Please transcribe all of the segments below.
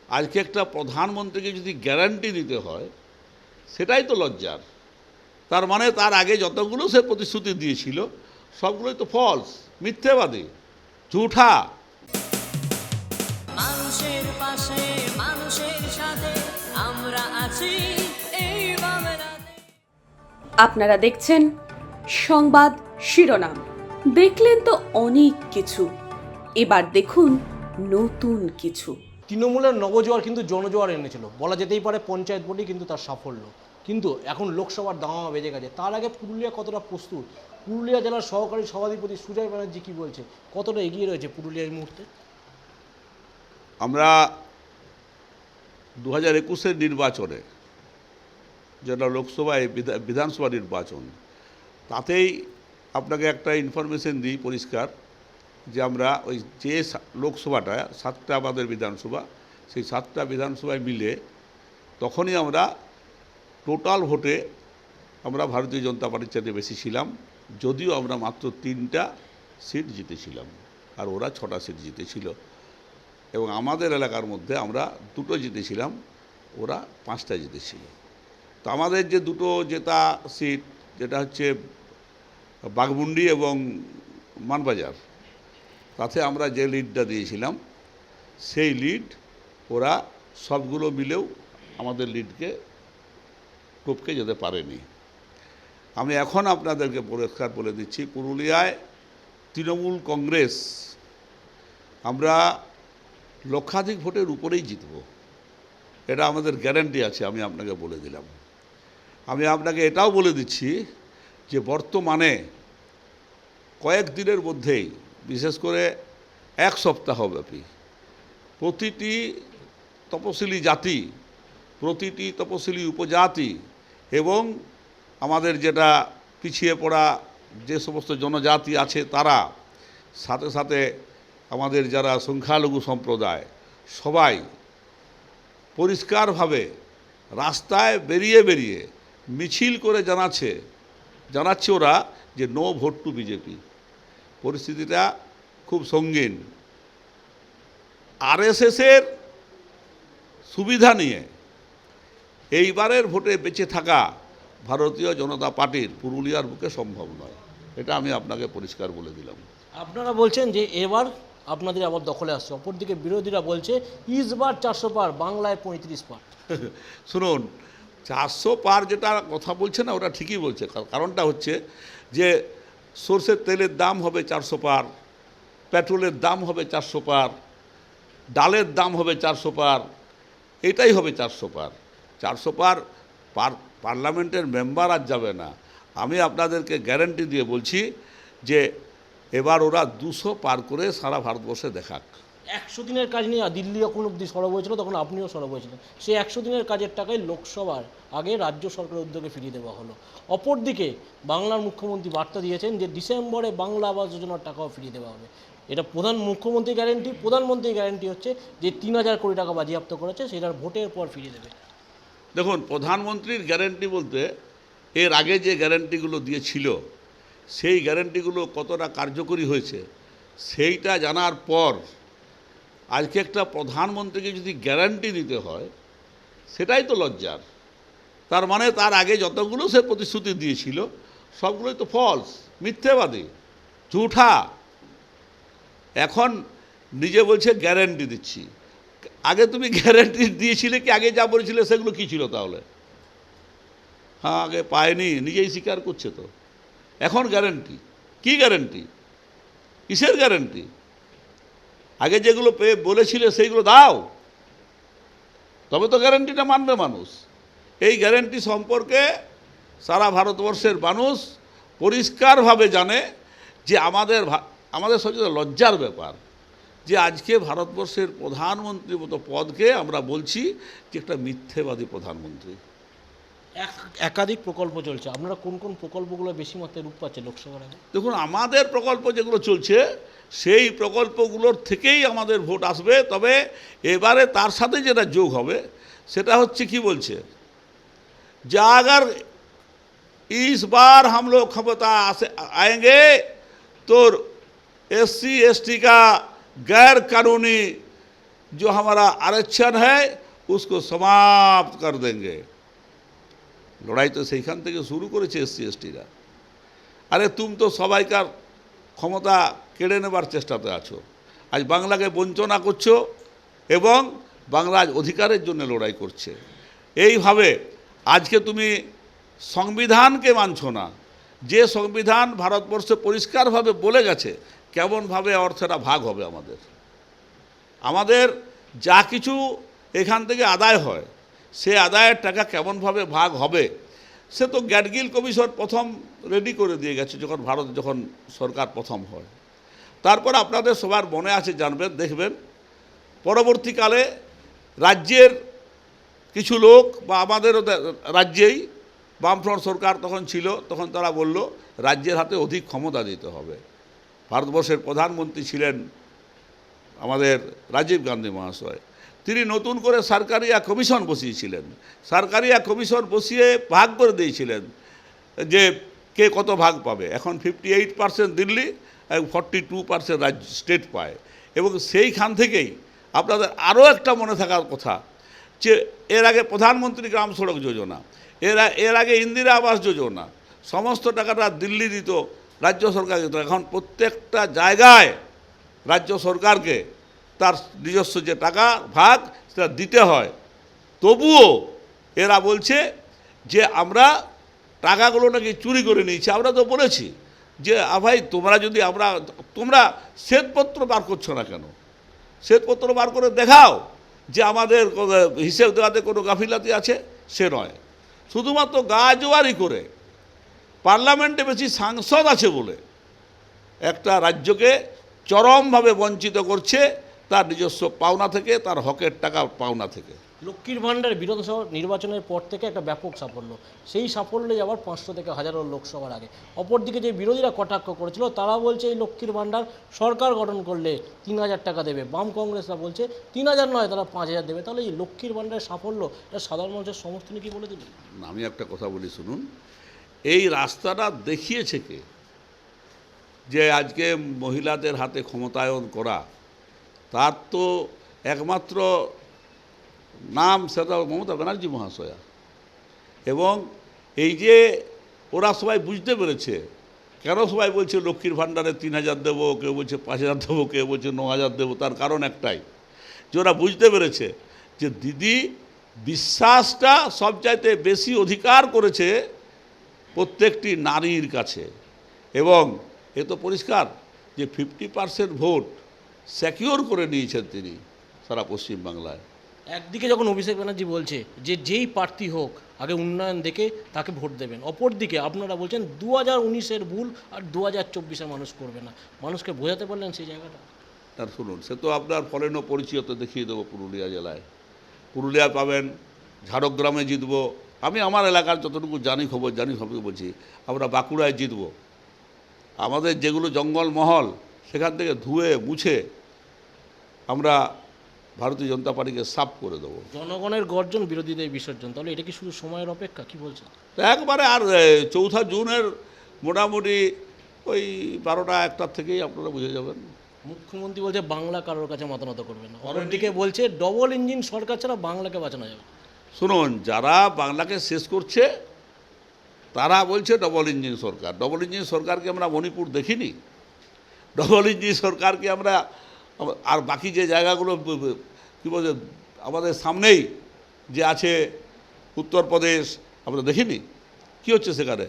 আজকে একটা প্রধানমন্ত্রীকে যদি গ্যারান্টি দিতে হয় সেটাই তো লজ্জার। তার মানে তার আগে যতগুলো সে প্রতিশ্রুতি দিয়েছিল সবগুলোই তো ফলস, মিথ্যেবাদী, ঝুঠা। মানুষের পাশে মানুষের সাথে আমরা আছি এই বাংলাতে। আপনারা দেখছেন সংবাদ শিরোনাম। দেখলেন তো অনেক কিছু, এবার দেখুন নতুন কিছু। তৃণমূলের নবজোয়ার কিন্তু জনজোয়ার এনেছিল, বলা যেতেই পারে পঞ্চায়েত ভোটই কিন্তু তার সাফল্য। কিন্তু এখন লোকসভার দামামা বেজে গেছে। তার আগে পুরুলিয়া কতটা প্রস্তুত? পুরুলিয়া জেলার সহকারী সভাধিপতি সুজয় ব্যানার্জি কী বলছে, কতটা এগিয়ে রয়েছে পুরুলিয়া এই মুহূর্তে? আমরা 2021-এর নির্বাচনে, যেটা লোকসভায় বিধানসভা নির্বাচন, তাতেই আপনাকে একটা ইনফরমেশন দিই পরিষ্কার, যে আমরা ওই যে লোকসভাটা 7টা আমাদের বিধানসভা, সেই 7টা বিধানসভায় মিলে তখনই আমরা টোটাল ভোটে আমরা ভারতীয় জনতা পার্টির চাইতে বেশি ছিলাম, যদিও আমরা মাত্র 3টা সিট জিতেছিলাম আর ওরা 6টা সিট জিতেছিল। এবং আমাদের এলাকার মধ্যে আমরা 2টো জিতেছিলাম, ওরা 5টা জিতেছিল। তো আমাদের যে 2টো জেতা সিট, যেটা হচ্ছে বাঘমুন্ডি এবং মানবাজার, তাতে আমরা যে লিডটা দিয়েছিলাম সেই লিড ওরা সবগুলো মিলেও আমাদের লিডকে টপকে যেতে পারেনি। আমি এখন আপনাদেরকে পরিষ্কার বলে দিচ্ছি, পুরুলিয়ায় তৃণমূল কংগ্রেস আমরা লক্ষাধিক ভোটের উপরেই জিতব, এটা আমাদের গ্যারান্টি আছে। আমি আপনাকে বলে দিলাম। আমি আপনাকে এটাও বলে দিচ্ছি যে বর্তমানে কয়েকদিনের মধ্যেই, বিশেষ করে 1 সপ্তাহব্যাপী, প্রতিটি তপশিলি জাতি, প্রতিটি তপশিলি উপজাতি এবং আমাদের যেটা পিছিয়ে পড়া যে সমস্ত জনজাতি আছে তারা, সাথে সাথে আমাদের যারা সংখ্যালঘু সম্প্রদায়, সবাই পরিষ্কারভাবে রাস্তায় বেরিয়ে বেরিয়ে মিছিল করে জানাচ্ছে ওরা যে নো ভোট টু বিজেপি। পরিস্থিতিটা খুব সঙ্গীন। আরএসএসের সুবিধা নিয়ে এইবারের ভোটে বেঁচে থাকা ভারতীয় জনতা পার্টির পুরুলিয়ার বুকে সম্ভব নয়, এটা আমি আপনাকে পরিষ্কার বলে দিলাম। আপনারা বলছেন যে এবার আপনাদের আবার দখলে আসছে, অপরদিকে বিরোধীরা বলছে ইসবার 400 পার, বাংলায় 35 পার। শুনুন, 400 পার যেটা কথা বলছে না, ওটা ঠিকই বলছে। কারণটা হচ্ছে যে সরষের তেলের দাম হবে 400 পার, পেট্রোলের দাম হবে 400 পার, ডালের দাম হবে 400 পার, এটাই হবে 400 পার। 400 পার পার্লামেন্টের মেম্বার আর যাবে না। আমি আপনাদেরকে গ্যারান্টি দিয়ে বলছি যে এবার ওরা 200 পার করে সারা ভারতবর্ষে দেখাক। 100 দিনের কাজ নিয়ে দিল্লি যখন অব্দি সরব হয়েছিল তখন আপনিও সরব হয়েছিলেন। সেই 100 দিনের কাজের টাকায় লোকসভার আগে রাজ্য সরকারের উদ্যোগে ফিরিয়ে দেওয়া হলো। অপরদিকে বাংলার মুখ্যমন্ত্রী বার্তা দিয়েছেন যে ডিসেম্বরে বাংলা আবাস যোজনার টাকাও ফিরিয়ে দেওয়া হবে। এটা মুখ্যমন্ত্রী গ্যারেন্টি। প্রধানমন্ত্রীর গ্যারেন্টি হচ্ছে যে 3000 কোটি টাকা বাজেয়াপ্ত করেছে, সেটার ভোটের পর ফিরিয়ে দেবে। দেখুন, প্রধানমন্ত্রীর গ্যারেন্টি বলতে এর আগে যে গ্যারান্টিগুলো দিয়েছিল সেই গ্যারান্টিগুলো কতটা কার্যকরী হয়েছে সেইটা জানার পর আজকে একটা প্রধানমন্ত্রীকে যদি গ্যারান্টি দিতে হয় সেটাই তো লজ্জার। তার মানে তার আগে যতগুলো সে প্রতিশ্রুতি দিয়েছিল সবগুলোই তো ফলস, মিথ্যেবাদী, ঝুঠা। এখন নিজে বলছে গ্যারান্টি দিচ্ছি। আগে তুমি গ্যারান্টি দিয়েছিলে কি? আগে যা বলেছিলে সেগুলো কী ছিল তাহলে? হ্যাঁ, আগে পায়নি, নিজেই স্বীকার করছে তো। এখন গ্যারান্টি, কি গ্যারান্টি? কিসের গ্যারান্টি? আগে যেগুলো বলেছিলে সেইগুলো দাও, তবে তো গ্যারান্টিটা মানবে মানুষ। এই গ্যারান্টি সম্পর্কে সারা ভারতবর্ষের মানুষ পরিষ্কারভাবে জানে যে আমাদের সবচেয়ে লজ্জার ব্যাপার যে আজকে ভারতবর্ষের প্রধানমন্ত্রীর মতো পদকে আমরা বলছি যে একটা মিথ্যেবাদী প্রধানমন্ত্রী। একাধিক প্রকল্প চলছে, আপনারা কোন কোন প্রকল্পগুলো বেশি মাত্রায় রূপ পাচ্ছে লোকসভার আগে? দেখুন, আমাদের প্রকল্প যেগুলো চলছে সেই প্রকল্পগুলোর থেকেই আমাদের ভোট আসবে। তবে এবারে তার সাথে যেটা যোগ হবে সেটা হচ্ছে কি বলছে, যে अगर इस बार हम लोग क्षमता आएंगे तो SC ST का गैर कानूनी जो हमारा आरक्षण है उसको समाप्त कर देंगे। লড়াই তো সেইখান থেকে শুরু করেছে এসসি এসটিরা। আরে তুমি তো সবাইকার ক্ষমতা কেড়ে নেবার চেষ্টাতে আছো, আজ বাংলাকে বঞ্চনা করছো এবং বাংলার অধিকারের জন্য লড়াই করছে। এইভাবে আজকে তুমি সংবিধানকে মানছো না, যে সংবিধান ভারতবর্ষে পরিষ্কারভাবে বলে গেছে কেমনভাবে অর্থটা ভাগ হবে। আমাদের যা কিছু এখান থেকে আদায় হয় সে আদায়ের টাকা কেমনভাবে ভাগ হবে সে তো গ্যাডগিল কমিশন প্রথম রেডি করে দিয়ে গেছে যখন সরকার প্রথম হয়। তারপর আপনাদের সবার মনে আছে, জানবেন, দেখবেন পরবর্তীকালে রাজ্যের কিছু লোক বা আমাদের রাজ্যেই বামফ্রন্ট সরকার তখন ছিল, তখন তারা বলল রাজ্যের হাতে অধিক ক্ষমতা দিতে হবে। ভারতবর্ষের প্রধানমন্ত্রী ছিলেন আমাদের রাজীব গান্ধী মহাশয়, তিনি নতুন করে সরকারিয়া কমিশন বসিয়েছিলেন। সরকারিয়া কমিশন বসিয়ে ভাগ করে দিয়েছিলেন যে কে কত ভাগ পাবে। এখন 58% দিল্লি এবং 42% রাজ্য স্টেট পায়। এবং সেইখান থেকেই আপনাদের আরও একটা মনে থাকার কথা যে এর আগে প্রধানমন্ত্রী গ্রাম সড়ক যোজনা, এর আগে ইন্দিরা আবাস যোজনা, সমস্ত টাকাটা দিল্লি দিত, রাজ্য সরকার দিত। এখন প্রত্যেকটা জায়গায় রাজ্য সরকারকে তার নিজস্ব যে টাকা ভাগ সেটা দিতে হয়। তবুও এরা বলছে যে আমরা টাকাগুলো নাকি চুরি করে নিয়েছি। আমরা তো বলেছি যে ভাই তোমরা শ্বেতপত্র বার করছো না কেন? শ্বেতপত্র বার করে দেখাও যে আমাদের হিসেব দেওয়াতে কোনো গাফিলাতি আছে। সে নয়, শুধুমাত্র গাজোয়ারি করে পার্লামেন্টে বেশি সাংসদ আছে বলে একটা রাজ্যকে চরমভাবে বঞ্চিত করছে তার নিজস্ব পাওনা থেকে, তার হকের টাকা পাওনা থেকে। লক্ষ্মীর ভাণ্ডার বিধানসভা নির্বাচনের পর থেকে একটা ব্যাপক সাফল্য, সেই সাফল্যে আবার 500 থেকে 1000 লোকসভার আগে। অপরদিকে যে বিরোধীরা কটাক্ষ করেছিল তারা বলছে এই লক্ষ্মীর ভাণ্ডার সরকার গঠন করলে 3000 টাকা দেবে, বাম কংগ্রেসরা বলছে 3000 নয় তারা 5000 দেবে। তাহলে এই লক্ষ্মীর ভাণ্ডারের সাফল্য এটা সাধারণ মানুষের সমর্থনে কি বলে দেবে? আমি একটা কথা বলি শুনুন, এই রাস্তাটা দেখিয়েছে কে? যে আজকে মহিলাদের হাতে ক্ষমতায়ন করা, তার তো একমাত্র নাম সেটা মমতা ব্যানার্জি মহাশয়া। এবং এই যে ওরা সবাই বুঝতে পেরেছে কেন সবাই বলছে লক্ষ্মীর ভাণ্ডারে 3000 দেবো, কেউ বলছে 5000 দেবো, কেউ বলছে 9000 দেবো। তার কারণ একটাই যে ওরা বুঝতে পেরেছে যে দিদি বিশ্বাসটা সবচাইতে বেশি অধিকার করেছে প্রত্যেকটি নারীর কাছে। এবং এ তো পরিষ্কার যে 50% ভোট সিকিউর করে নিয়েছেন তিনি সারা পশ্চিমবাংলায়। একদিকে যখন অভিষেক ব্যানার্জি বলছে যে যেই প্রার্থী হোক আগে উন্নয়ন দেখে তাকে ভোট দেবেন, অপরদিকে আপনারা বলছেন 2019-এর ভুল আর 2024-এ মানুষ করবে না, মানুষকে বোঝাতে পারলেন সেই জায়গাটা? আর শুনুন, সে তো আপনার ফরেনো পরিচয় তো দেখিয়ে দেবো। পুরুলিয়া জেলায় পুরুলিয়া পাবেন, ঝাড়গ্রামে জিতব। আমি আমার এলাকার যতটুকু খবর জানি বলছি, আমরা বাঁকুড়ায় জিতব। আমাদের যেগুলো জঙ্গলমহল সেখান থেকে ধুয়ে মুছে আমরা ভারতীয় জনতা পার্টিকে সাফ করে দেবো। জনগণের গর্জন, বিরোধীদের বিসর্জন, তাহলে এটা কি শুধু সময়ের অপেক্ষা? কি বলছেন? একবারে আর 4 জুনের মোটামুটি ওই 12টা-1টার থেকেই আপনারা বুঝে যাবেন। মুখ্যমন্ত্রী বলছে বাংলা কারোর কাছে মাতানত করবে না, অপরদিকে বলছে ডবল ইঞ্জিন সরকার ছাড়া বাংলাকে বাঁচানো যাবে। শুনুন, যারা বাংলাকে শেষ করছে তারা বলছে ডবল ইঞ্জিন সরকার। ডবল ইঞ্জিন সরকারকে আমরা মণিপুর দেখিনি, ডবল ইঞ্জিন সরকারকে আমরা আর বাকি যে জায়গাগুলো কী বলছে আমাদের সামনেই যে আছে উত্তরপ্রদেশ আমরা দেখিনি। কী হচ্ছে সেখানে?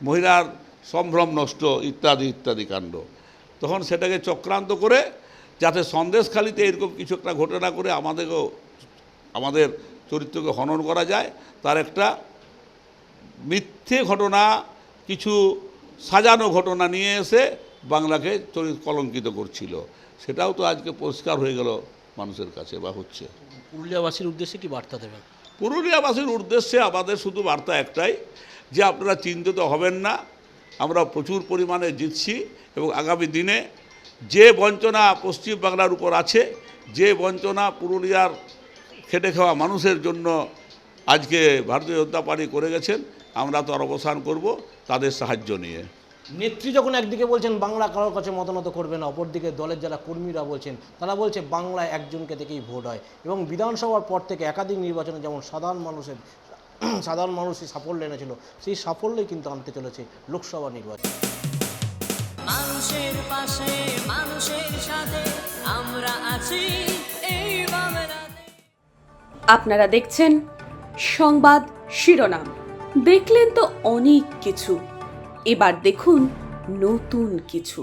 মহিলার সম্ভ্রম নষ্ট ইত্যাদি ইত্যাদি কাণ্ড। তখন সেটাকে চক্রান্ত করে যাতে সন্দেশখালিতে এরকম কিছু একটা ঘটনা করে আমাদের চরিত্রকে হনন করা যায়, তার একটা মিথ্যে ঘটনা, কিছু সাজানো ঘটনা নিয়ে এসে বাংলাকে কলঙ্কিত করছিল। সেটাও তো আজকে পরিষ্কার হয়ে গেল মানুষের কাছে বা হচ্ছে। পুরুলিয়াবাসীর উদ্দেশ্যে কি বার্তা দেবেন? পুরুলিয়াবাসীর উদ্দেশ্যে আমাদের শুধু বার্তা একটাই যে আপনারা চিন্তিত হবেন না, আমরা প্রচুর পরিমাণে জিতছি। এবং আগামী দিনে যে বঞ্চনা পশ্চিমবাংলার উপর আছে, যে বঞ্চনা পুরুলিয়ার খেটে খাওয়া মানুষের জন্য আজকে ভারতীয় জনতা পার্টি করে গেছেন, আমরা তার অবসান করব তাদের সাহায্য নিয়ে। নেত্রী যখন একদিকে বলছেন বাংলা কারোর কাছে মতানত করবে না, অপরদিকে দলের যারা কর্মীরা বলছেন তারা বলছে বাংলায় একজনকে থেকেই ভোট হয়, এবং বিধানসভার পর থেকে একাধিক নির্বাচনে যেমন সাধারণ মানুষই সাফল্য এনেছিল, সেই সাফল্যই কিন্তু আনতে চলেছে লোকসভা নির্বাচন। মানুষের পাশে মানুষের সাথে আমরা আছি এই বাংলাতে। আপনারা দেখছেন সংবাদ শিরোনাম। দেখলেন তো অনেক কিছু, এবার দেখুন নতুন কিছু।